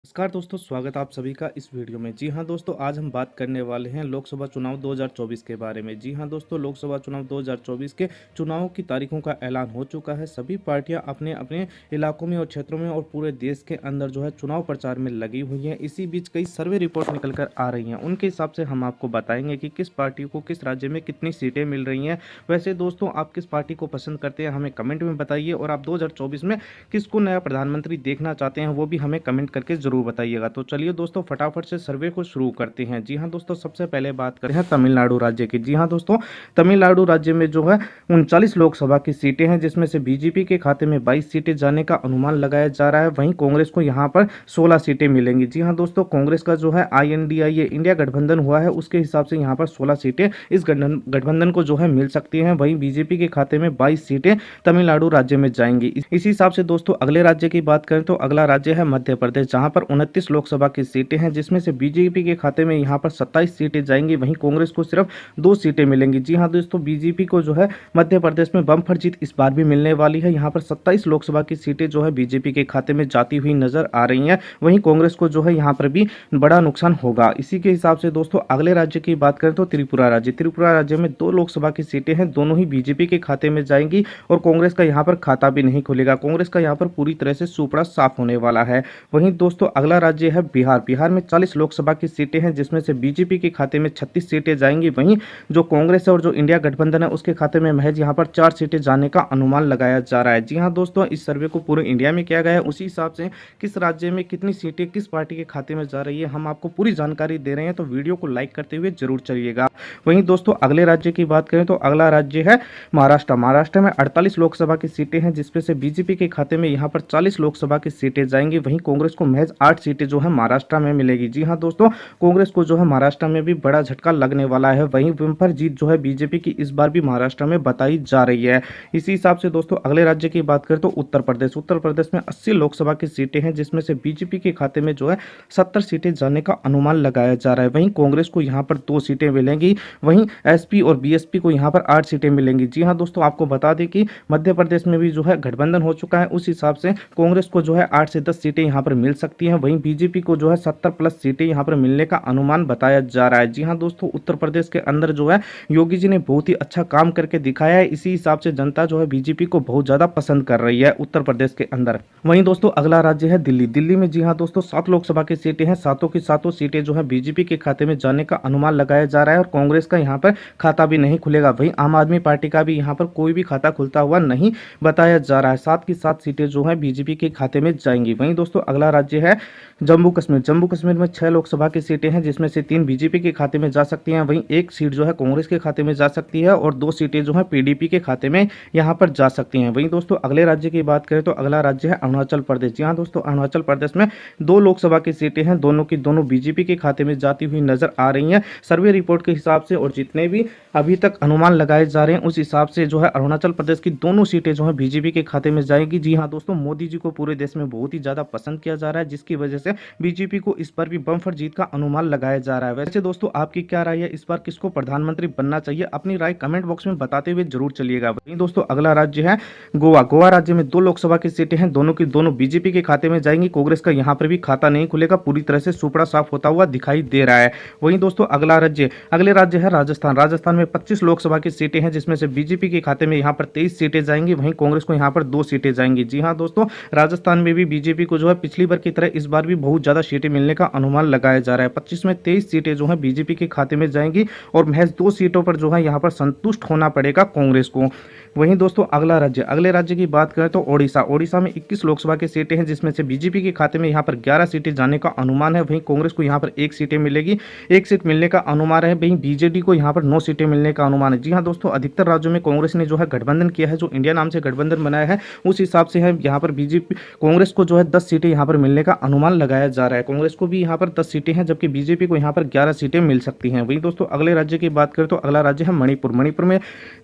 नमस्कार दोस्तों, स्वागत आप सभी का इस वीडियो में। जी हाँ दोस्तों, आज हम बात करने वाले हैं लोकसभा चुनाव 2024 के बारे में। जी हाँ दोस्तों, लोकसभा चुनाव 2024 के चुनावों की तारीखों का ऐलान हो चुका है। सभी पार्टियां अपने अपने इलाकों में और क्षेत्रों में और पूरे देश के अंदर जो है चुनाव प्रचार में लगी हुई हैं। इसी बीच कई सर्वे रिपोर्ट निकल कर आ रही हैं। उनके हिसाब से हम आपको बताएंगे कि किस पार्टी को किस राज्य में कितनी सीटें मिल रही हैं। वैसे दोस्तों, आप किस पार्टी को पसंद करते हैं हमें कमेंट में बताइए, और आप 2024 में किसको नया प्रधानमंत्री देखना चाहते हैं वो भी हमें कमेंट करके जरूर बताइएगा। तो चलिए दोस्तों, फटाफट से सर्वे को शुरू करते हैं। जी हाँ दोस्तों, सबसे पहले बात करते हैं तमिलनाडु राज्य की। जी हाँ दोस्तों, तमिलनाडु राज्य में जो है 39 लोकसभा की सीटें हैं, जिसमें से बीजेपी के खाते में 22 सीटें जाने का अनुमान लगाया जा रहा है। वहीं कांग्रेस को यहाँ पर 16 सीटें मिलेंगी। जी हाँ दोस्तों, कांग्रेस का जो है INDIA इंडिया गठबंधन हुआ है, उसके हिसाब से यहाँ पर 16 सीटें इस गठबंधन को जो है मिल सकती हैं। वहीं बीजेपी के खाते में 22 सीटें तमिलनाडु राज्य में जाएंगी। इसी हिसाब से दोस्तों अगले राज्य की बात करें तो अगला राज्य है मध्य प्रदेश, जहां पर 29 लोकसभा की सीटें हैं, जिसमें से बीजेपी के खाते में यहां पर 27 सीटें जाएंगी। वहीं कांग्रेस को सिर्फ 2 सीटें मिलेंगी। जी हां दोस्तों, बीजेपी को जो है मध्य प्रदेश में बम्पर जीत इस बार भी मिलने वाली है। यहां पर 27 लोकसभा की सीटें जो है बीजेपी के खाते में जाती हुई नजर आ रही हैं। वहीं कांग्रेस को जो है यहाँ पर भी बड़ा नुकसान होगा। इसी के हिसाब से दोस्तों अगले राज्य की बात करें तो त्रिपुरा राज्य में 2 लोकसभा की सीटें हैं, दोनों ही बीजेपी के खाते में जाएंगी और कांग्रेस का यहाँ पर खाता भी नहीं खुलेगा। कांग्रेस का यहाँ पर पूरी तरह से सुपड़ा साफ होने वाला है। वहीं दोस्तों अगला राज्य है बिहार में 40 लोकसभा की सीटें हैं, जिसमें से बीजेपी के खाते में 36 सीटें जाएंगी। वहीं जो कांग्रेस है और जो इंडिया गठबंधन है उसके खाते में महज यहाँ पर 4 सीटें जाने का अनुमान लगाया जा रहा है। जी हाँ दोस्तों, इस सर्वे को पूरे इंडिया में किया गया है। उसी हिसाब से किस राज्य में कितनी सीटें किस पार्टी के खाते में जा रही है हम आपको पूरी जानकारी दे रहे हैं, तो वीडियो को लाइक करते हुए जरूर चलिएगा। वहीं दोस्तों अगले राज्य की बात करें तो अगला राज्य है महाराष्ट्र में 48 लोकसभा की सीटें हैं, जिसमें से बीजेपी के खाते में यहां पर 40 लोकसभा की सीटें जाएंगी। वहीं कांग्रेस को महज 8 सीटें जो है महाराष्ट्र में मिलेगी। जी हां दोस्तों, कांग्रेस को जो है महाराष्ट्र में भी बड़ा झटका लगने वाला है। वहीं बम्पर जीत जो है बीजेपी की इस बार भी महाराष्ट्र में बताई जा रही है। इसी हिसाब से दोस्तों अगले राज्य की बात करें तो उत्तर प्रदेश में 80 लोकसभा की सीटें हैं, जिसमें से बीजेपी के खाते में जो है 70 सीटें जाने का अनुमान लगाया जा रहा है। वहीं कांग्रेस को यहाँ पर 2 सीटें मिलेंगी। वहीं SP और BSP को यहाँ पर 8 सीटें मिलेंगी। जी हाँ दोस्तों, आपको बता दें कि मध्य प्रदेश में भी जो है गठबंधन हो चुका है। उस हिसाब से कांग्रेस को जो है 8 से 10 सीटें यहाँ पर मिल सकती हैं। वहीं बीजेपी को जो है 70 प्लस सीटें यहाँ पर मिलने का अनुमान बताया जा रहा है। जी हाँ दोस्तों, उत्तर प्रदेश के अंदर जो है योगी जी ने बहुत ही अच्छा काम करके दिखाया है। इसी हिसाब से जनता जो है बीजेपी को बहुत ज्यादा पसंद कर रही है उत्तर प्रदेश के अंदर। वहीं दोस्तों अगला राज्य है दिल्ली में जी हाँ दोस्तों 7 लोकसभा की सीटें हैं, सातों की सातों सीटें जो है बीजेपी के खाते में जाने का अनुमान लगाया जा रहा है और कांग्रेस का यहाँ पर खाता भी नहीं खुलेगा। वहीं आम आदमी पार्टी का भी यहाँ पर कोई भी खाता खुलता हुआ नहीं बताया जा रहा है। 7 की 7 सीटें जो है बीजेपी के खाते में जाएंगी। वहीं दोस्तों अगला राज्य है जम्मू कश्मीर में 6 लोकसभा की सीटें हैं, जिसमें से 3 बीजेपी के खाते में जा सकती हैं। वहीं 1 सीट जो है कांग्रेस के खाते में जा सकती है और 2 सीटें जो है PDP के खाते में यहाँ पर जा सकती हैं। वहीं दोस्तों अगले राज्य की बात करें तो अगला राज्य है अरुणाचल प्रदेश। जी हाँ दोस्तों, अरुणाचल प्रदेश में 2 लोकसभा की सीटें हैं, दोनों की दोनों बीजेपी के खाते में जाती हुई नजर आ रही हैं। सर्वे रिपोर्ट के हिसाब से और जितने भी अभी तक अनुमान लगाए जा रहे हैं उस हिसाब से जो है अरुणाचल प्रदेश की दोनों सीटें जो है बीजेपी के खाते में जाएगी। जी हाँ दोस्तों, मोदी जी को पूरे देश में बहुत ही ज्यादा पसंद किया जा रहा है, जिसकी वजह से बीजेपी को इस पर भी बम्पर जीत का अनुमान लगाया जा रहा है। वैसे दोस्तों आपकी क्या राय है, इस बार किसको प्रधानमंत्री बनना चाहिए? अपनी राय कमेंट बॉक्स में बताते हुए जरूर चलिएगा। वहीं दोस्तों अगला राज्य है गोवा राज्य में 2 लोकसभा की सीटें हैं, दोनों की दोनों बीजेपी के खाते में जाएंगी। कांग्रेस का यहाँ पर भी खाता नहीं खुलेगा, पूरी तरह से सुपड़ा साफ होता हुआ दिखाई दे रहा है। वहीं दोस्तों अगले राज्य है राजस्थान में 25 लोकसभा की सीटें हैं, जिसमें से बीजेपी के खाते में यहाँ पर 23 सीटें जाएंगी। वहीं कांग्रेस को यहाँ पर 2 सीटें जाएंगी। जी हाँ दोस्तों, राजस्थान में भी बीजेपी को जो है पिछली बार की तरह इस बार भी बहुत ज्यादा सीटें मिलने का अनुमान लगाया जा रहा है। 25 में 23 सीटें जो है बीजेपी के खाते में जाएंगी और महज 2 सीटों पर जो है यहाँ पर संतुष्ट होना पड़ेगा कांग्रेस को। वहीं दोस्तों अगले राज्य की बात करें तो ओडिशा में 21 लोकसभा की सीटें हैं, जिसमें से बीजेपी के खाते में यहाँ पर 11 सीटें जाने का अनुमान है। वहीं कांग्रेस को यहाँ पर 1 सीटें मिलेगी, 1 सीट मिलने का अनुमान है। वहीं BJD को यहाँ पर 9 सीटें मिलने का अनुमान है। जी हाँ दोस्तों, अधिकतर राज्यों में कांग्रेस ने जो है गठबंधन किया है, जो इंडिया नाम से गठबंधन बनाया है उस हिसाब से है यहाँ पर कांग्रेस को जो है 10 सीटें यहाँ पर मिलने का अनुमान लगाया जा रहा है। कांग्रेस को भी यहाँ पर 10 सीटें हैं, जबकि बीजेपी को यहाँ पर 11 सीटें मिल सकती हैं। वहीं दोस्तों अगले राज्य की बात करें तो अगला राज्य है मणिपुर में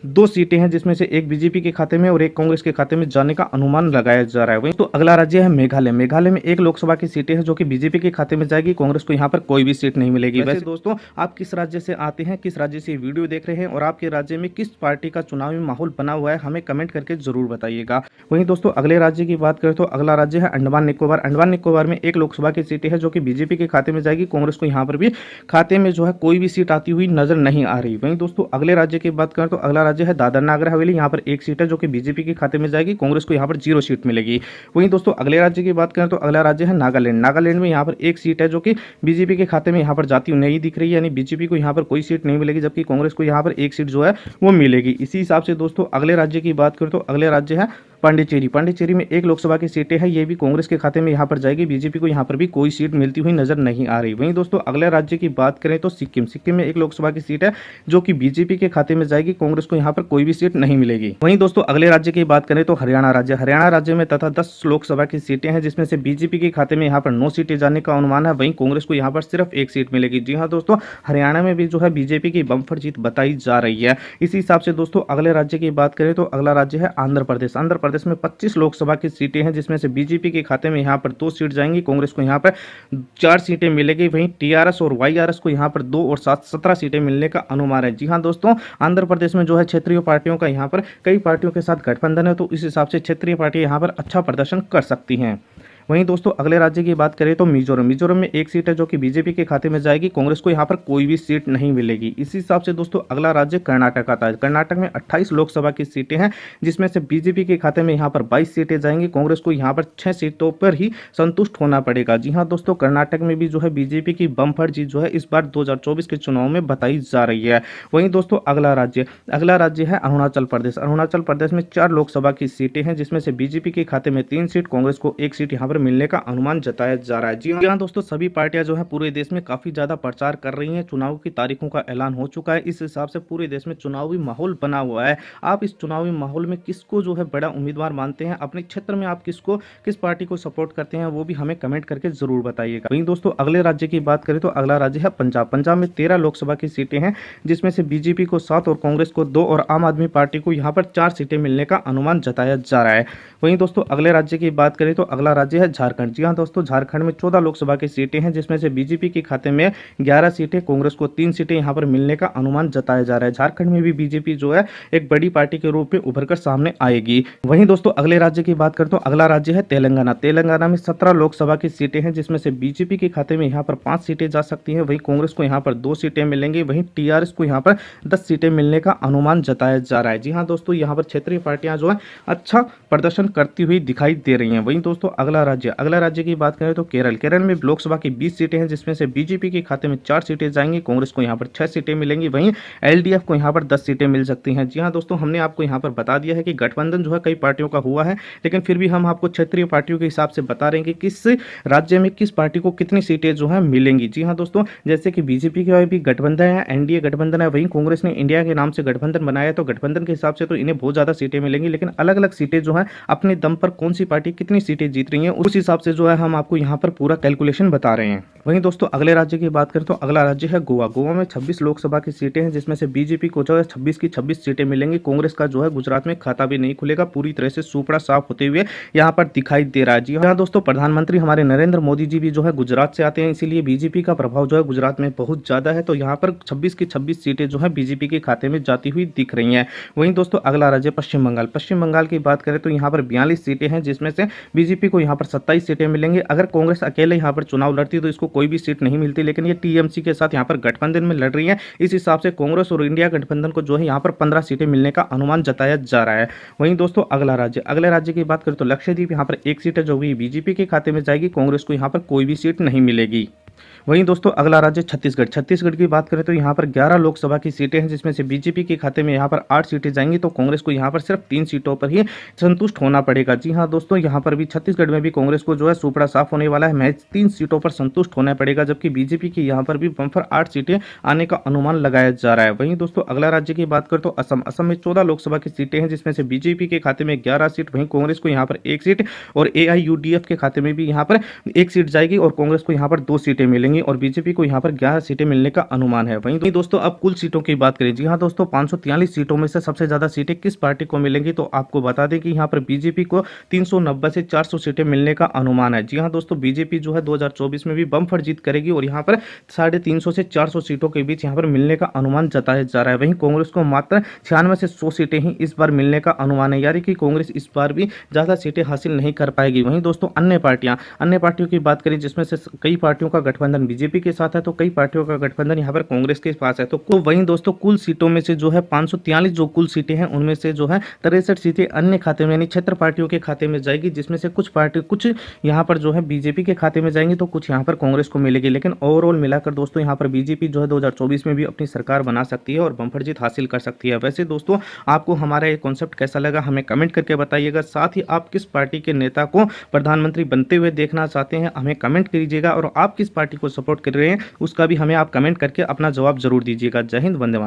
2 सीटें हैं, जिसमें से एक बीजेपी के खाते में और एक कांग्रेस के खाते में जाने का अनुमान लगाया जा रहा है। वहीं तो अगला राज्य है मेघालय। मेघालय में एक लोकसभा की सीटें हैं जो कि बीजेपी के खाते में जाएगी, कांग्रेस को यहाँ पर कोई भी सीट नहीं मिलेगी। वैसे दोस्तों, आप किस राज्य से आते हैं, किस राज्य से वीडियो देख रहे हैं और आपके राज्य में किस पार्टी का चुनावी माहौल बना हुआ है, हमें कमेंट करके जरूर बताइएगा। वहीं दोस्तों, अगले राज्य की बात करें तो अगला राज्य है अंडमान निकोबार। अंडमान निकोबार में एक लोकसभा की सीटें हैं जो कि बीजेपी के खाते में जाएगी, कांग्रेस को यहाँ पर भी खाते में जो है कोई भी सीट आती हुई नजर नहीं आ रही। वहीं दोस्तों, अगले राज्य की बात करें तो अगला राज्य है दादर नगर हवेली। यहाँ पर एक सीट है जो कि बीजेपी के खाते में जाएगी, कांग्रेस को यहाँ पर 0 सीट मिलेगी। वहीं दोस्तों, अगले राज्य की बात करें तो अगला राज्य है नागालैंड। नागालैंड में यहाँ पर एक सीट है जो कि बीजेपी के खाते में यहाँ पर जाती हुई नहीं दिख रही है, यानी बीजेपी को यहाँ पर कोई सीट नहीं मिलेगी, जबकि कांग्रेस को यहाँ पर एक सीट जो है वो मिलेगी। इसी हिसाब से दोस्तों, अगले राज्य की बात करें तो अगले राज्य है पांडिचेरी। पांडिचेरी में एक लोकसभा की सीटें हैं, ये भी कांग्रेस के खाते में यहाँ पर जाएगी, बीजेपी को यहाँ पर भी कोई सीट मिलती हुई नजर नहीं आ रही। वहीं दोस्तों, अगले राज्य की बात करें तो सिक्किम। सिक्किम में एक लोकसभा की सीट है जो कि बीजेपी के खाते में जाएगी, कांग्रेस को यहाँ पर कोई भी सीट नहीं मिलेगी। वहीं दोस्तों, अगले राज्य की बात करें तो हरियाणा राज्य। हरियाणा राज्य में तथा 10 लोकसभा की सीटें हैं, जिसमें से बीजेपी के खाते में यहाँ पर 9 सीटें जाने का अनुमान है, वहीं कांग्रेस को यहाँ पर सिर्फ एक सीट मिलेगी। जी हाँ दोस्तों, हरियाणा में भी जो है बीजेपी की बम्पर जीत बताई जा रही है। इसी हिसाब से दोस्तों, अगले राज्य की बात करें तो अगला राज्य है आंध्र प्रदेश। आंध्र प्रदेश में 25 लोकसभा की सीटें हैं, जिसमें से बीजेपी के खाते में यहाँ पर 2 सीट जाएंगी, कांग्रेस को यहाँ पर 4 सीटें मिलेगी। वहीं टीआरएस और वाईआरएस को यहाँ पर 2 और 7 17 सीटें मिलने का अनुमान है। जी हाँ दोस्तों, आंध्र प्रदेश में जो है क्षेत्रीय पार्टियों का यहाँ पर कई पार्टियों के साथ गठबंधन है, तो इस हिसाब से क्षेत्रीय पार्टी यहाँ पर अच्छा प्रदर्शन कर सकती हैं। वहीं दोस्तों, अगले राज्य की बात करें तो मिजोरम। मिजोरम में एक सीट है जो कि बीजेपी के खाते में जाएगी, कांग्रेस को यहाँ पर कोई भी सीट नहीं मिलेगी। इसी हिसाब से दोस्तों, अगला राज्य कर्नाटक आता है। कर्नाटक में 28 लोकसभा की सीटें हैं, जिसमें से बीजेपी के खाते में यहाँ पर 22 सीटें जाएंगी, कांग्रेस को यहाँ पर 6 सीटों पर ही संतुष्ट होना पड़ेगा। जी हाँ दोस्तों, कर्नाटक में भी जो है बीजेपी की बम्पर जीत जो है इस बार 2024 के चुनाव में बताई जा रही है। वहीं दोस्तों, अगला राज्य है अरुणाचल प्रदेश। अरुणाचल प्रदेश में 4 लोकसभा की सीटें हैं, जिसमें से बीजेपी के खाते में 3 सीट, कांग्रेस को 1 सीट यहाँ पर मिलने का अनुमान जताया जा रहा है। जी हाँ दोस्तों, सभी पार्टियां जो है पूरे देश में काफी ज्यादा प्रचार कर रही हैं। चुनाव की तारीखों का ऐलान हो चुका है, इस हिसाब से पूरे देश में चुनावी माहौल बना हुआ है। आप इस चुनावी माहौल में किसको जो है बड़ा उम्मीदवार मानते हैं, अपने क्षेत्र में आप किस पार्टी को सपोर्ट करते हैं, वो भी हमें कमेंट करके जरूर बताइएगा। वहीं दोस्तों, अगले राज्य की बात करें तो अगला राज्य है पंजाब। पंजाब में 13 लोकसभा की सीटें हैं, जिसमें से बीजेपी को 7 और कांग्रेस को 2 और आम आदमी पार्टी को यहाँ पर 4 सीटें मिलने का अनुमान जताया जा रहा है। वहीं दोस्तों, अगले राज्य की बात करें तो अगला राज्य है झारखंड। जी हाँ दोस्तों, झारखंड में 14 लोकसभा की सीटें हैं, जिसमें से बीजेपी के खाते में 11 सीटें, कांग्रेस को 3 सीटें यहाँ पर मिलने का अनुमान जताया जा रहा है। झारखंड में भी बीजेपी जो है एक बड़ी पार्टी के रूप में उभर कर सामने आएगी। वहीं दोस्तों, अगले राज्य की बात करें तो अगला राज्य है तेलंगाना। तेलंगाना में 17 लोकसभा की सीटें हैं, जिसमें से बीजेपी के खाते में यहाँ पर 5 सीटें जा सकती हैं, वहीं कांग्रेस को यहाँ पर 2 सीटें मिलेंगी, वहीं टीआरएस को यहाँ पर 10 सीटें मिलने का अनुमान जताया जा रहा है। जी हाँ दोस्तों, यहाँ पर क्षेत्रीय पार्टियां जो है अच्छा प्रदर्शन करती हुई दिखाई दे रही हैं। वहीं दोस्तों, अगला राज्य की बात करें तो केरल में लोकसभा की 20 सीटें हैं, जिसमें से बीजेपी के खाते में 4 सीटें जाएंगी, कांग्रेस को यहाँ पर 6 सीटें मिलेंगी, वहीं एलडीएफ को यहाँ पर 10 सीटें मिल सकती हैं। जी हाँ दोस्तों, हमने आपको यहाँ पर बता दिया है कि गठबंधन जो है कई पार्टियों का हुआ है, लेकिन फिर भी हम आपको क्षेत्रीय पार्टियों के हिसाब से बता रहे हैं कि किस राज्य में किस पार्टी को कितनी सीटें जो है मिलेंगी। जी हाँ दोस्तों, जैसे कि बीजेपी के भी गठबंधन है, एनडीए गठबंधन है, वहीं कांग्रेस ने इंडिया के नाम से गठबंधन बनाया, तो गठबंधन के हिसाब से तो इन्हें बहुत ज्यादा सीटें मिलेंगी, लेकिन अलग अलग सीटें जो है अपने दम पर कौन सी पार्टी कितनी सीटें जीत रही है, उस हिसाब से जो है हम आपको यहाँ पर पूरा कैलकुलेशन बता रहे हैं। वहीं दोस्तों, अगले राज्य की बात करें तो अगला राज्य है गोवा। गोवा में 26 लोकसभा की सीटें हैं, जिसमें से बीजेपी को जो है 26 की 26 सीटें मिलेंगी, कांग्रेस का जो है गुजरात में खाता भी नहीं खुलेगा, पूरी तरह से सुपड़ा साफ होते हुए यहाँ पर दिखाई दे रहा है। जी हाँ दोस्तों, प्रधानमंत्री हमारे नरेंद्र मोदी जी भी जो है गुजरात से आते हैं, इसीलिए बीजेपी का प्रभाव जो है गुजरात में बहुत ज्यादा है, तो यहाँ पर 26 की 26 सीटें जो है बीजेपी के खाते में जाती हुई दिख रही हैं। वहीं दोस्तों, अगला राज्य पश्चिम बंगाल। पश्चिम बंगाल की बात करें तो यहाँ पर 42 सीटें हैं, जिसमें से बीजेपी को यहाँ पर 27 सीटें मिलेंगी। अगर कांग्रेस अकेले यहाँ पर चुनाव लड़ती तो इसको कोई भी सीट नहीं मिलती, लेकिन ये टीएमसी के साथ यहाँ पर गठबंधन में लड़ रही है, इस हिसाब से कांग्रेस और इंडिया गठबंधन को जो है यहाँ पर 15 सीटें मिलने का अनुमान जताया जा रहा है। वहीं दोस्तों, अगले राज्य की बात करें तो लक्षद्वीप, यहाँ पर 1 सीट है जो भी बीजेपी के खाते में जाएगी, कांग्रेस को यहाँ पर कोई भी सीट नहीं मिलेगी। वहीं दोस्तों, अगला राज्य छत्तीसगढ़। छत्तीसगढ़ की बात करें तो यहाँ पर 11 लोकसभा की सीटें हैं, जिसमें से बीजेपी के खाते में यहाँ पर 8 सीटें जाएंगी, तो कांग्रेस को यहाँ पर सिर्फ 3 सीटों पर ही संतुष्ट होना पड़ेगा। जी हाँ दोस्तों, यहाँ पर भी छत्तीसगढ़ में भी कांग्रेस को जो है सुपड़ा साफ होने वाला है, महज 3 सीटों पर संतुष्ट होना पड़ेगा, जबकि बीजेपी की यहाँ पर भी बम्पर 8 सीटें आने का अनुमान लगाया जा रहा है। वहीं दोस्तों, अगला राज्य की बात करें तो असम में 14 लोकसभा की सीटें हैं, जिसमें से बीजेपी के खाते में 11 सीट, वहीं कांग्रेस को यहाँ पर 1 सीट और एआईयूडीएफ के खाते में भी यहाँ पर 1 सीट जाएगी और कांग्रेस को यहाँ पर 2 सीटें मिलेंगी और बीजेपी को यहाँ पर 11 सीटें मिलने का अनुमान है। वहीं दोस्तों अब कुल सीटों की बात करें, जी हाँ दोस्तों, 543 सीटों में से सबसे ज्यादा सीटें किस पार्टी को मिलेंगी, तो आपको बता दें कि यहाँ पर बीजेपी को 390 से 400 सीटें मिलने का अनुमान है। जी हाँ दोस्तों, बीजेपी जो है 2024 में भी बम्पर जीत करेगी और यहाँ पर 350 से 400 सीटों के बीच यहाँ पर मिलने का अनुमान जताया जा रहा है। वहीं कांग्रेस को मात्र 96 से 100 सीटें ही इस बार मिलने का अनुमान है, यानी कि कांग्रेस इस बार भी ज्यादा सीटें हासिल नहीं कर पाएगी। वहीं दोस्तों अन्य पार्टियों की बात करें, जिसमें से कई पार्टियों का गठबंधन बीजेपी के साथ है तो कई पार्टियों का गठबंधन यहाँ पर कांग्रेस के पास है। तो वहीं दोस्तों कुल सीटों में से जो है 543 जो कुल सीटें हैं उनमें से जो है 63 सीटें अन्य खाते में यानी क्षेत्र पार्टियों के खाते में जाएगी, जिसमें से कुछ यहाँ पर जो है बीजेपी के खाते में जाएंगे तो कुछ यहाँ पर कांग्रेस को मिलेगी। लेकिन ओवरऑल मिलाकर दोस्तों यहाँ पर बीजेपी जो है 2024 में भी अपनी सरकार बना सकती है और बम्पर जीत हासिल कर सकती है। वैसे दोस्तों आपको हमारा ये कॉन्सेप्ट कैसा लगा हमें कमेंट करके बताइएगा। साथ ही आप किस पार्टी के नेता को प्रधानमंत्री बनते हुए देखना चाहते हैं हमें कमेंट कीजिएगा और आप किस पार्टी को सपोर्ट कर रहे हैं उसका भी हमें आप कमेंट करके अपना जवाब जरूर दीजिएगा। जय हिंद, वंदे मातरम।